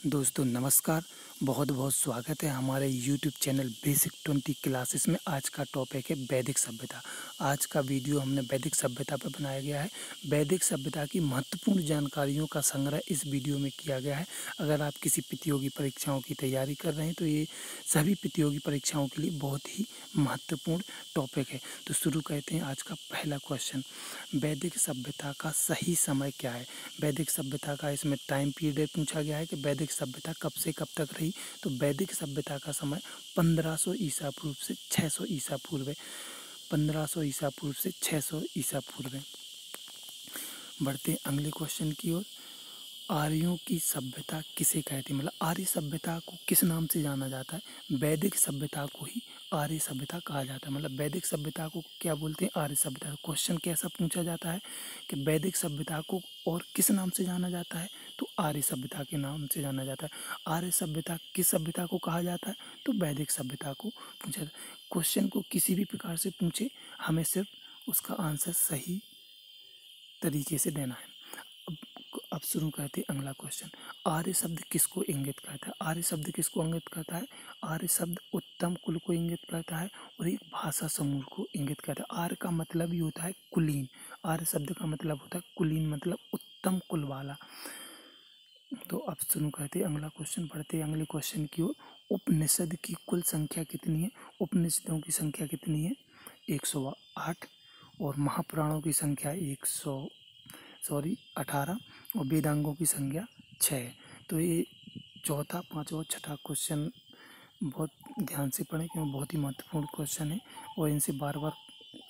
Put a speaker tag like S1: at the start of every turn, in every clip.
S1: दोस्तों नमस्कार। बहुत बहुत स्वागत है हमारे YouTube चैनल बेसिक 20 क्लासेस में। आज का टॉपिक है वैदिक सभ्यता। आज का वीडियो हमने वैदिक सभ्यता पर बनाया गया है। वैदिक सभ्यता की महत्वपूर्ण जानकारियों का संग्रह इस वीडियो में किया गया है। अगर आप किसी प्रतियोगी परीक्षाओं की तैयारी कर रहे हैं तो ये सभी प्रतियोगी परीक्षाओं के लिए बहुत ही महत्वपूर्ण टॉपिक है। तो शुरू करते हैं आज का पहला क्वेश्चन। वैदिक सभ्यता का सही समय क्या है? वैदिक सभ्यता का इसमें टाइम पीरियड पूछा गया है कि वैदिक सभ्यता कब से कब तक रही। तो वैदिक सभ्यता का समय 1500 ईसा पूर्व से 600 ईसा पूर्व है। 1500 ईसा पूर्व से 600 ईसा पूर्व है। बढ़ते अगले क्वेश्चन की ओर। आर्यों की सभ्यता किसे कहते हैं? मतलब आर्य सभ्यता को किस नाम से जाना जाता है? वैदिक सभ्यता को ही आर्य सभ्यता कहा जाता है। मतलब वैदिक सभ्यता को क्या बोलते हैं? आर्य सभ्यता। क्वेश्चन कैसा पूछा जाता है कि वैदिक सभ्यता को और किस नाम से जाना जाता है? तो आर्य सभ्यता के नाम से जाना जाता है। आर्य सभ्यता किस सभ्यता को कहा जाता है? तो वैदिक सभ्यता को पूछा जाता है। क्वेश्चन को किसी भी प्रकार से पूछे, हमें सिर्फ उसका आंसर सही तरीके से देना है। अब शुरू करते हैं अगला क्वेश्चन। आर्य शब्द किसको इंगित करता है? आर्य शब्द किसको इंगित करता है? आर्य शब्द उत्तम कुल को इंगित करता है और एक भाषा समूह को इंगित करता है। आर्य का मतलब ही होता है कुलीन। आर्य शब्द का मतलब होता है कुलीन, मतलब उत्तम कुल वाला। तो अब शुरू करते हैं अगला क्वेश्चन। पढ़ते हैं अगले क्वेश्चन की ओर। उपनिषद की कुल संख्या कितनी है? उपनिषदों की संख्या कितनी है? 108। और महापुराणों की संख्या 18 और वेदांगों की संख्या 6 है। तो ये चौथा, पांचवा और छठा क्वेश्चन बहुत ध्यान से पढ़ें क्योंकि बहुत ही महत्वपूर्ण क्वेश्चन है और इनसे बार बार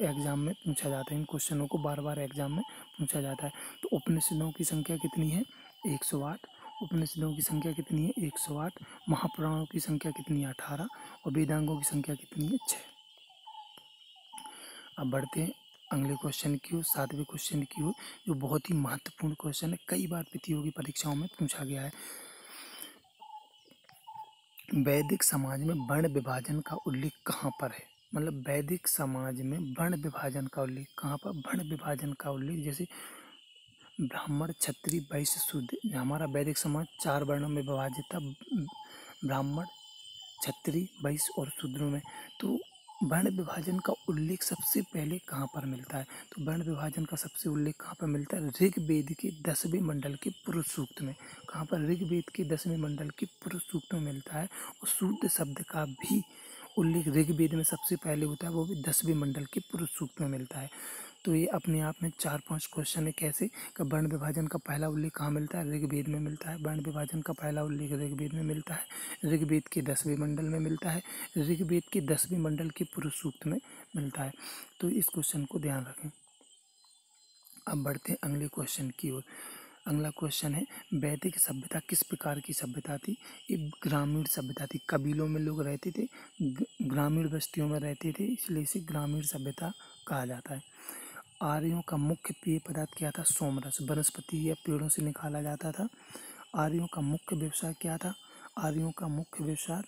S1: एग्जाम में पूछा जाता है। इन क्वेश्चनों को बार बार एग्जाम में पूछा जाता है। तो उपनिषदों की संख्या कितनी है? 108। उपनिषदों की संख्या कितनी है? 108। महापुराणों की संख्या कितनी है? 18 और वेदांगों की संख्या कितनी है? 6। अब बढ़ते हैं अगले क्वेश्चन की ओर, सातवें क्वेश्चन की ओर, जो बहुत ही महत्वपूर्ण क्वेश्चन है, कई बार प्रतियोगी परीक्षाओं में पूछा गया है। वैदिक समाज में वर्ण विभाजन का उल्लेख कहाँ पर है? मतलब वैदिक समाज में वर्ण विभाजन का उल्लेख कहाँ पर? वर्ण विभाजन का उल्लेख जैसे ब्राह्मण, क्षत्रिय, वैश्य, शूद्र। हमारा वैदिक समाज 4 वर्णों में विभाजित था, ब्राह्मण, क्षत्रिय, वैश्य और शूद्रों में। तो वर्ण विभाजन का उल्लेख सबसे पहले कहाँ पर मिलता है? तो वर्ण विभाजन का सबसे उल्लेख कहाँ पर मिलता है? ऋग्वेद के 10वें मंडल के पुरुष सूक्त में। कहाँ पर? ऋग्वेद के 10वें मंडल के पुरुष सूक्त में मिलता है। और शूद्र शब्द का भी उल्लेख ऋग्वेद में सबसे पहले होता है, वो भी 10वें मंडल के पुरुष सूक्त में मिलता है। तो ये अपने आप में 4-5 क्वेश्चन है। कैसे का वर्ण विभाजन का पहला उल्लेख कहाँ मिलता है? ऋग्वेद में मिलता है। वर्ण विभाजन का पहला उल्लेख ऋग्वेद में मिलता है। ऋग्वेद के 10वें मंडल में मिलता है। ऋग्वेद के 10वें मंडल के पुरुष सूक्त में मिलता है। तो इस क्वेश्चन को ध्यान रखें। अब बढ़ते हैं अगले क्वेश्चन की ओर। अगला क्वेश्चन है, वैदिक सभ्यता किस प्रकार की सभ्यता थी? ये ग्रामीण सभ्यता थी। कबीलों में लोग रहते थे, ग्रामीण बस्तियों में रहते थे, इसलिए इसे ग्रामीण सभ्यता कहा जाता है। आर्यों का मुख्य पेय पदार्थ क्या था? सोमरस, वनस्पति या पेड़ों से निकाला जाता था। आर्यों का मुख्य व्यवसाय क्या था? आर्यों का मुख्य व्यवसाय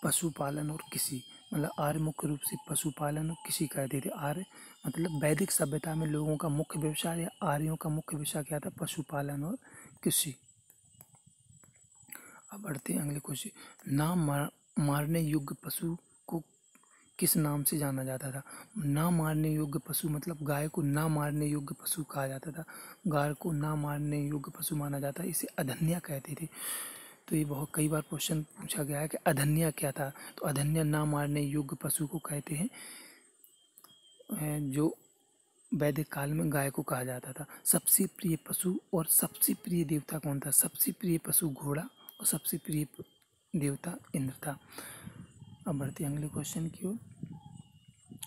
S1: पशुपालन और कृषि। मतलब आर्य मुख्य रूप से पशुपालन और कृषि करते थे। आर्य मतलब वैदिक सभ्यता में लोगों का मुख्य व्यवसाय या आर्यों का मुख्य व्यवसाय क्या था? पशुपालन और कृषि। अब बढ़ते हैं अगले क्वेश्चन। मारने योग्य पशु को किस नाम से जाना जाता था? ना मारने योग्य पशु मतलब गाय को ना मारने योग्य पशु कहा जाता था। गाय को ना मारने योग्य पशु माना जाता है, इसे अधन्या कहते थे। तो ये बहुत कई बार क्वेश्चन पूछा गया है कि अधन्या क्या था? तो अधन्या ना मारने योग्य पशु को कहते हैं, जो वैदिक काल में गाय को कहा जाता था। सबसे प्रिय पशु और सबसे प्रिय देवता कौन था? सबसे प्रिय पशु घोड़ा और सबसे प्रिय देवता इंद्र था। अब बढ़ते हैं अगले क्वेश्चन की ओर।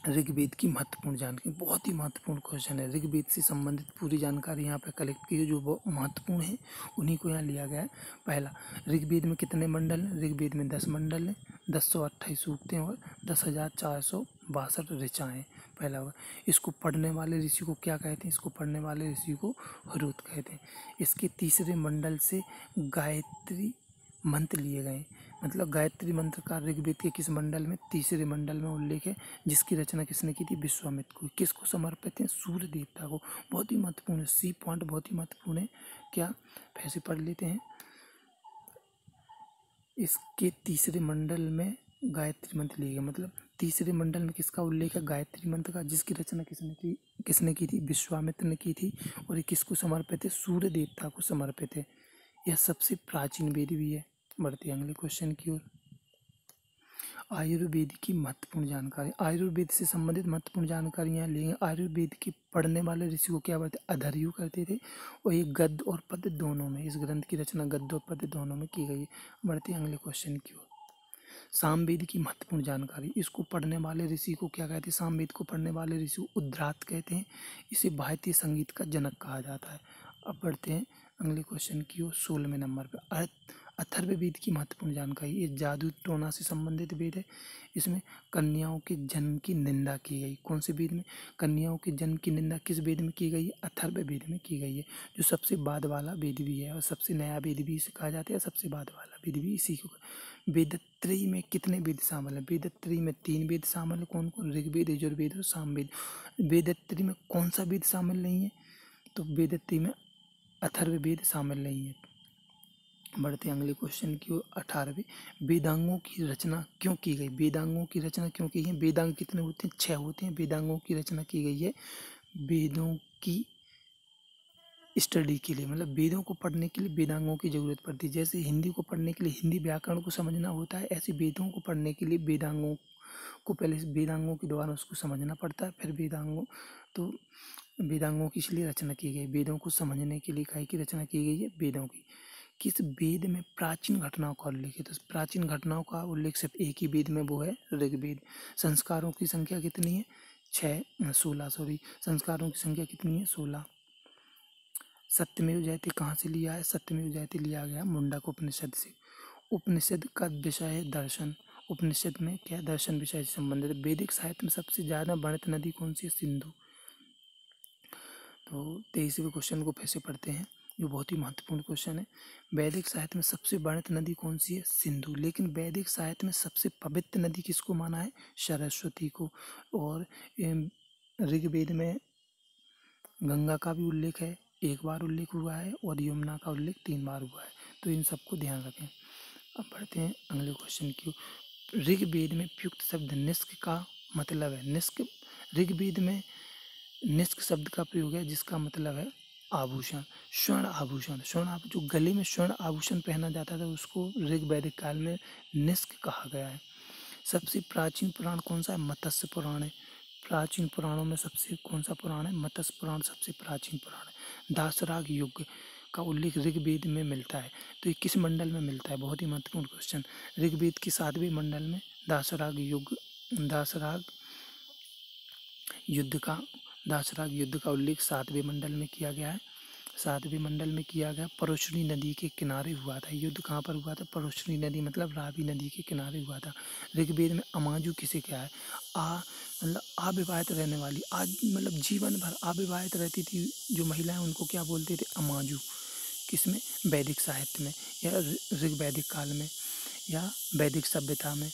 S1: ऋग्वेद की महत्वपूर्ण जानकारी, बहुत ही महत्वपूर्ण क्वेश्चन है। ऋग्वेद से संबंधित पूरी जानकारी यहाँ पे कलेक्ट की है, जो बहुत महत्वपूर्ण है उन्हीं को यहाँ लिया गया है। पहला, ऋग्वेद में कितने मंडल हैं? ऋग्वेद में 10 मंडल हैं, 1028 सूक्तें और 10,462 ऋचाएँ। पहला होगा। इसको पढ़ने वाले ऋषि को क्या कहते हैं? इसको पढ़ने वाले ऋषि को हरूत कहते हैं। इसके तीसरे मंडल से गायत्री मंत्र लिए गए। मतलब गायत्री मंत्र का ऋग्वेद के किस मंडल में? तीसरे मंडल में उल्लेख है, जिसकी रचना किसने की थी? विश्वामित्र को। किसको समर्पित है? सूर्य देवता को। बहुत ही महत्वपूर्ण है, सी पॉइंट बहुत ही महत्वपूर्ण है। क्या? फिर से पढ़ लेते हैं। इसके तीसरे मंडल में गायत्री मंत्र लिया गया, मतलब तीसरे मंडल में किसका उल्लेख है? गायत्री मंत्र का, जिसकी रचना किसने की थी? विश्वामित्र ने की थी। और ये किसको समर्पित है? सूर्य देवता को समर्पित है। यह सबसे प्राचीन वेद भी है। बढ़ते अगले क्वेश्चन की ओर। आयुर्वेद की महत्वपूर्ण जानकारी। आयुर्वेद से संबंधित महत्वपूर्ण जानकारियाँ लेंगे। आयुर्वेद के पढ़ने वाले ऋषि को क्या बोलते? अधर्यु करते थे। और ये गद्य और पद्य दोनों में, इस ग्रंथ की रचना गद्य और पद्य दोनों में की गई है। बढ़ते अगले क्वेश्चन की ओर। सामवेद की महत्वपूर्ण जानकारी। इसको पढ़ने वाले ऋषि को क्या कहते हैं? सामवेद को पढ़ने वाले ऋषि को उद्रात कहते हैं। इसे भारतीय संगीत का जनक कहा जाता है। अब बढ़ते हैं अगले क्वेश्चन की ओर। 16वें नंबर पर अथर्ववेद की महत्वपूर्ण जानकारी। ये जादू टोना से संबंधित वेद है। इसमें कन्याओं के जन्म की निंदा की गई। कौन से वेद में? कन्याओं के जन्म की निंदा किस वेद में की गई है? अथर्ववेद में की गई है, जो सबसे बाद वाला वेद भी है और सबसे नया वेद भी इसे कहा जाता है। सबसे बाद वाला वेद भी इसी को। वेदत्रयी में कितने वेद शामिल हैं? वेदत्रयी में 3 वेद शामिल है। कौन कौन? ऋग्वेद, यजुर्वेद और सामवेद। वेदत्रयी में कौन सा वेद शामिल नहीं है? तो वेदत्रयी में अथर्ववेद शामिल नहीं है। बढ़ते अगले क्वेश्चन की ओर। 18वें। वेदांगों की रचना क्यों की गई? वेदांगों की रचना क्यों की गई? वेदांग कितने होते हैं? 6 होते हैं। वेदांगों की रचना की गई है वेदों की स्टडी के लिए, मतलब वेदों को पढ़ने के लिए वेदांगों की जरूरत पड़ती है। जैसे हिंदी को पढ़ने के लिए हिंदी व्याकरण को समझना होता है, ऐसे वेदों को पढ़ने के लिए वेदांगों को पहले वेदांगों के द्वारा उसको समझना पड़ता है, फिर वेदांगों की इसलिए रचना की गई। वेदों को समझने के लिए काय की रचना की गई है? वेदों की। किस वेद में प्राचीन घटनाओं का उल्लेख है? तो प्राचीन घटनाओं का उल्लेख सिर्फ एक ही वेद में, वो है ऋग्वेद। संस्कारों की संख्या कितनी है? 16 संस्कारों की संख्या कितनी है? 16। सत्यमेव जयते कहाँ से लिया है? सत्यमेव जयते लिया गया मुंडक उपनिषद से। उपनिषद का विषय है दर्शन। उपनिषद में क्या? दर्शन विषय से संबंधित। वैदिक साहित्य में सबसे ज़्यादा वर्णित नदी कौन सी है? सिंधु। तो 23वें क्वेश्चन को फिर से पढ़ते हैं, जो बहुत ही महत्वपूर्ण क्वेश्चन है। वैदिक साहित्य में सबसे वर्णित नदी कौन सी है? सिंधु। लेकिन वैदिक साहित्य में सबसे पवित्र नदी किसको माना है? सरस्वती को। और ऋग्वेद में गंगा का भी उल्लेख है, 1 बार उल्लेख हुआ है, और यमुना का उल्लेख 3 बार हुआ है। तो इन सबको ध्यान रखें। अब बढ़ते हैं अगले क्वेश्चन की। ऋग्वेद में प्रयुक्त शब्द निष्क का मतलब है? निष्क, ऋग्वेद में निष्क शब्द का प्रयोग है जिसका मतलब है आभूषण, स्वर्ण आभूषण। जो गले में स्वर्ण आभूषण पहना जाता था उसको ऋग्वैदिक काल में निष्क कहा गया है। सबसे प्राचीन पुराण कौन सा है? मत्स्य पुराण है। प्राचीन पुराणों में सबसे कौन सा पुराण है? मत्स्य पुराण सबसे प्राचीन पुराण है। दासराग युग का उल्लेख ऋग्वेद में मिलता है, तो ये किस मंडल में मिलता है? बहुत ही महत्वपूर्ण क्वेश्चन। ऋग्वेद के 7वें मंडल में दासराग युद्ध का उल्लेख 7वें मंडल में किया गया है। 7वें मंडल में किया गया। परोशनी नदी के किनारे हुआ था युद्ध। कहाँ पर हुआ था? परोशनी नदी मतलब रावी नदी के किनारे हुआ था। ऋग्वेद में अमाजु किसे क्या है? मतलब अविवाहित रहने वाली, आज मतलब जीवन भर अविवाहित रहती थी जो महिलाएं, उनको क्या बोलते थे? अमाजु। किसमें? वैदिक साहित्य में या ऋग्वैदिक काल में या वैदिक सभ्यता में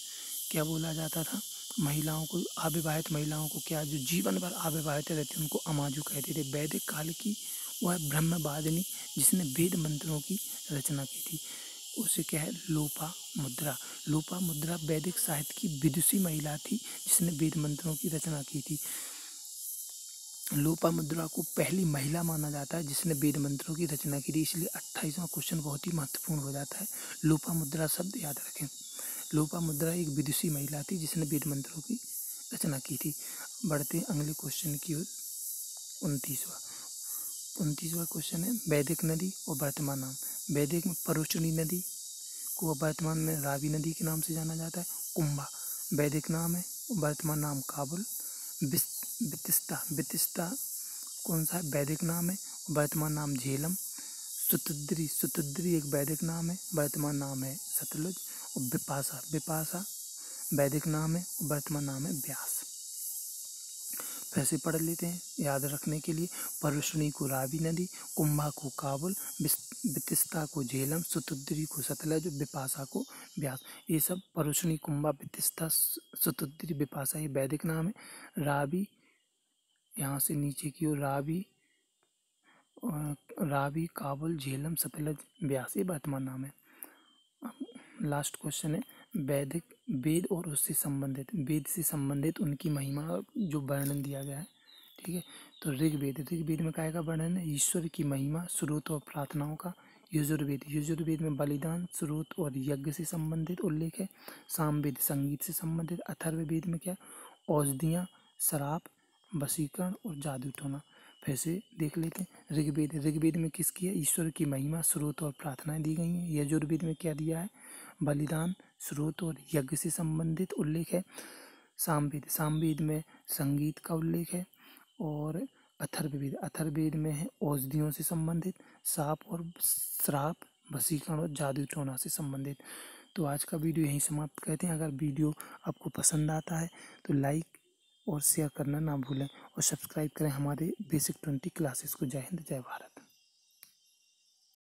S1: क्या बोला जाता था? महिलाओं को, अविवाहित महिलाओं को, क्या जो जीवन भर अविवाहित रहती उनको अमाजु कहते थे। वैदिक काल की वह ब्रह्मवादिनी जिसने वेद मंत्रों की रचना की थी, उसे क्या है? लोपा मुद्रा। लोपा मुद्रा वैदिक साहित्य की विदुषी महिला थी जिसने वेद मंत्रों की रचना की थी। लोपा मुद्रा को पहली महिला माना जाता है जिसने वेद मंत्रों की रचना की थी, इसलिए 28वां क्वेश्चन बहुत ही महत्वपूर्ण हो जाता है। लोपा मुद्रा शब्द याद रखें। लोपा मुद्रा एक विदुषी महिला थी जिसने वेद मंत्रों की रचना की थी। बढ़ते अगले क्वेश्चन की ओर। 29वां क्वेश्चन है वैदिक नदी और वर्तमान नाम। वैदिक में परोशनी नदी को वर्तमान में रावी नदी के नाम से जाना जाता है। कुंभा वैदिक नाम है, वर्तमान नाम काबुल। बितिस्ता कौन सा है? वैदिक नाम है, वर्तमान नाम झेलम। सुतुद्री एक वैदिक नाम है, वर्तमान नाम है सतलुज। और विपाशा वैदिक नाम है, वर्तमान नाम है व्यास। वैसे पढ़ लेते हैं याद रखने के लिए। परोशनी को रावी नदी, कुंभा को काबुल, बितिस्ता को झेलम, सुतुद्री को सतलज, विपाशा को व्यास। ये सब परोशनी, कुंभा, बितिस्ता, सुतुद्री, विपाशा ये वैदिक नाम है। रावी, यहाँ से नीचे की ओर रावी, रावी, काबुल, झेलम, सतलज, ब्यास, ये वर्तमान नाम है। लास्ट क्वेश्चन है वैदिक वेद और उससे संबंधित, वेद से संबंधित उनकी महिमा जो वर्णन दिया गया है। ठीक है, तो ऋग्वेद में क्या का वर्णन है? ईश्वर की महिमा, स्रोत और प्रार्थनाओं का। यजुर्वेद में बलिदान, स्रोत और यज्ञ से संबंधित उल्लेख है। सामवेद संगीत से संबंधित। अथर्ववेद में क्या? औषधियाँ, श्राप, वशीकरण और जादू टोना। फिर से देख लेते हैं। ऋग्वेद में किसकी है? ईश्वर की महिमा, स्रोत और प्रार्थनाएं दी गई हैं। यजुर्वेद में क्या दिया है? बलिदान, स्रोत और यज्ञ से संबंधित उल्लेख है। सामवेद में संगीत का उल्लेख है। और अथर्ववेद में है औषधियों से संबंधित, साप और श्राप, वशीकरण और जादू टोना से संबंधित। तो आज का वीडियो यहीं समाप्त करते हैं। अगर वीडियो आपको पसंद आता है तो लाइक और शेयर करना ना भूलें और सब्सक्राइब करें हमारे बेसिक 20 क्लासेस को। जय हिंद, जय भारत।